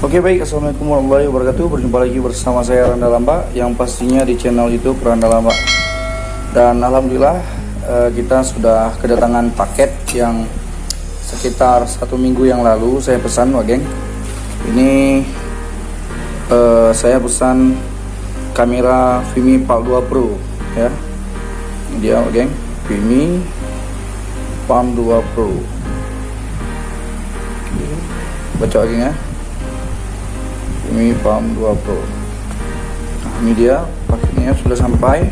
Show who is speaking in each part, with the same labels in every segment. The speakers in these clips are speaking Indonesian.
Speaker 1: Oke baik, assalamualaikum warahmatullahi wabarakatuh. Berjumpa lagi bersama saya Randa Lamba, yang pastinya di channel YouTube Randa Lamba. Dan alhamdulillah kita sudah kedatangan paket yang sekitar 1 minggu yang lalu saya pesan, wah geng. Ini saya pesan kamera Vimy Palm 2 Pro ya. Ini dia, wah geng, Vimy Palm 2 Pro. Baca lagi ya, Vimy Palm 2 Pro. Nah, ini dia paketnya sudah sampai.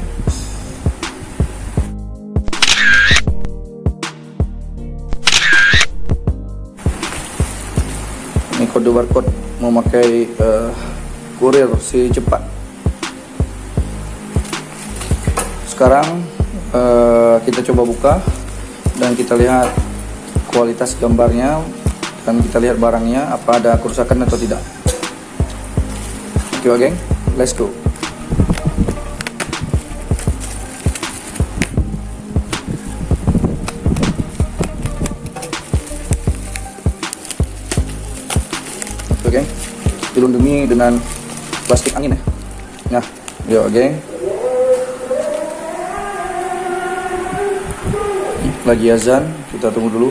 Speaker 1: Ini kode barcode memakai kurir si cepat. Sekarang kita coba buka dan kita lihat kualitas gambarnya dan kita lihat barangnya apa ada kerusakan atau tidak. Oke geng, let's go. Oke geng, dilindungi dengan plastik angin ya. Nah, yuk geng. Lagi azan, kita tunggu dulu.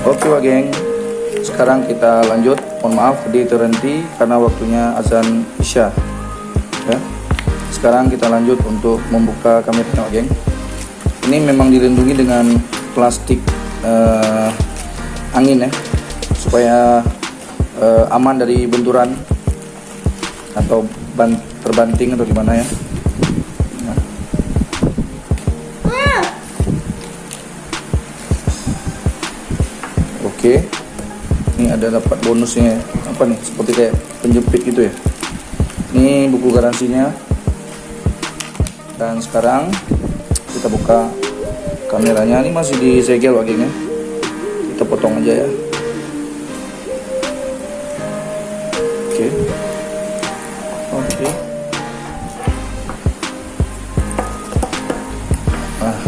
Speaker 1: Oke wah geng, sekarang kita lanjut. Mohon maaf tadi terhenti karena waktunya azan isya ya. Sekarang kita lanjut untuk membuka kameranya wah geng. Ini memang dilindungi dengan plastik angin ya, supaya aman dari benturan atau terbanting atau gimana ya. Oke, ini ada dapat bonusnya apa nih, seperti kayak penjepit gitu ya. Ini buku garansinya. Dan sekarang kita buka kameranya. Ini masih disegel bagiannya, kita potong aja ya. Oke, oke. Nah,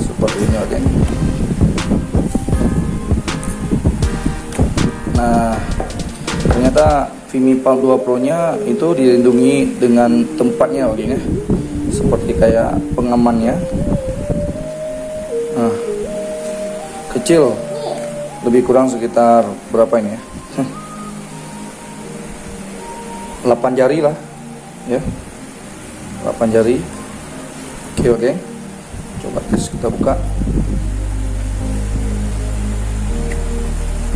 Speaker 1: seperti ini bagiannya. Nah, ternyata Vimy Palm 2 Pro nya itu dilindungi dengan tempatnya begini, seperti kayak pengamannya. Nah, kecil, lebih kurang sekitar berapa ini ya? 8 jari lah ya, 8 jari. Oke, coba kita buka.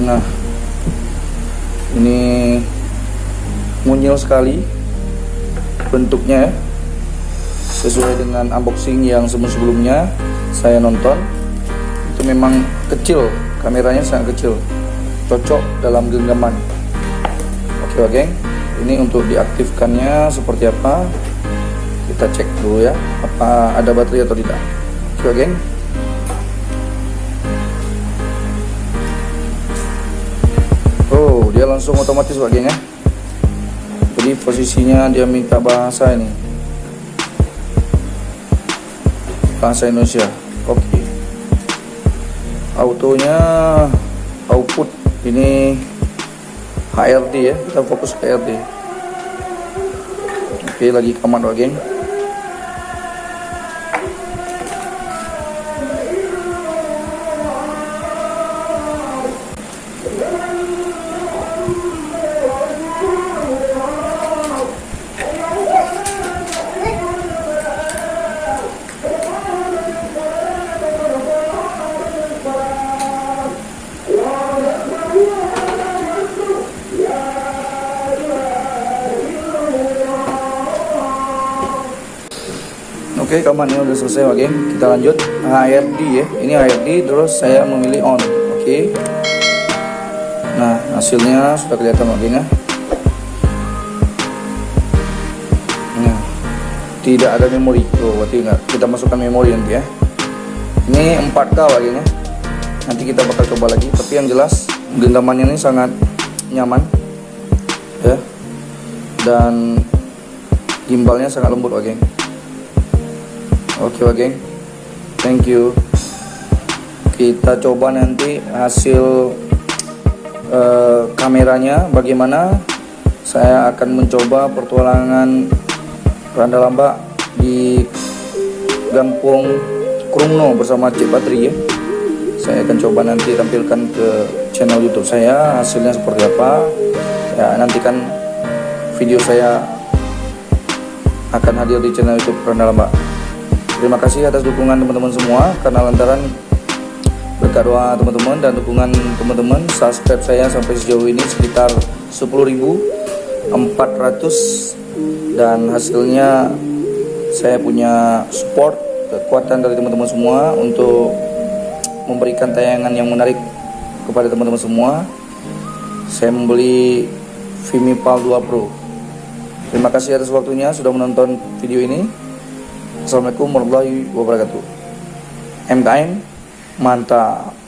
Speaker 1: Nah, ini munyil sekali bentuknya ya. Sesuai dengan unboxing yang sebelumnya saya nonton, itu memang kecil, kameranya sangat kecil, cocok dalam genggaman. Oke geng, ini untuk diaktifkannya seperti apa, kita cek dulu ya, apa ada baterai atau tidak. Oke geng, dia langsung otomatis bagiannya. Jadi posisinya dia minta bahasa ini, bahasa Indonesia. Oke. Autonya output ini HRD ya, kita fokus HRD. Oke, lagi kaman bagian. Oke, kamarnya udah selesai oke. Kita lanjut HRD ya. Ini HRD, terus saya memilih on. Oke. Nah, hasilnya sudah kelihatan oke ya. Nah, tidak ada memori. Oh, berarti enggak. Kita masukkan memori nanti ya. Ini 4K bagiannya. Nanti kita bakal coba lagi. Tapi yang jelas genggamannya ini sangat nyaman ya. Dan gimbalnya sangat lembut oke. Oke, thank you. Oke, kita coba nanti hasil kameranya bagaimana. Saya akan mencoba pertualangan Randa Lamba di Gampong Krungno bersama Cik Patri ya. Saya akan coba nanti tampilkan ke channel YouTube saya hasilnya seperti apa ya. Nantikan video saya akan hadir di channel YouTube Randa Lamba. Terima kasih atas dukungan teman-teman semua, karena lantaran berkat doa teman-teman dan dukungan teman-teman, subscribe saya sampai sejauh ini sekitar 10.400, dan hasilnya saya punya support, kekuatan dari teman-teman semua untuk memberikan tayangan yang menarik kepada teman-teman semua. Saya membeli Vimipal 2 Pro. Terima kasih atas waktunya sudah menonton video ini. Assalamualaikum warahmatullahi wabarakatuh. MKM mantap.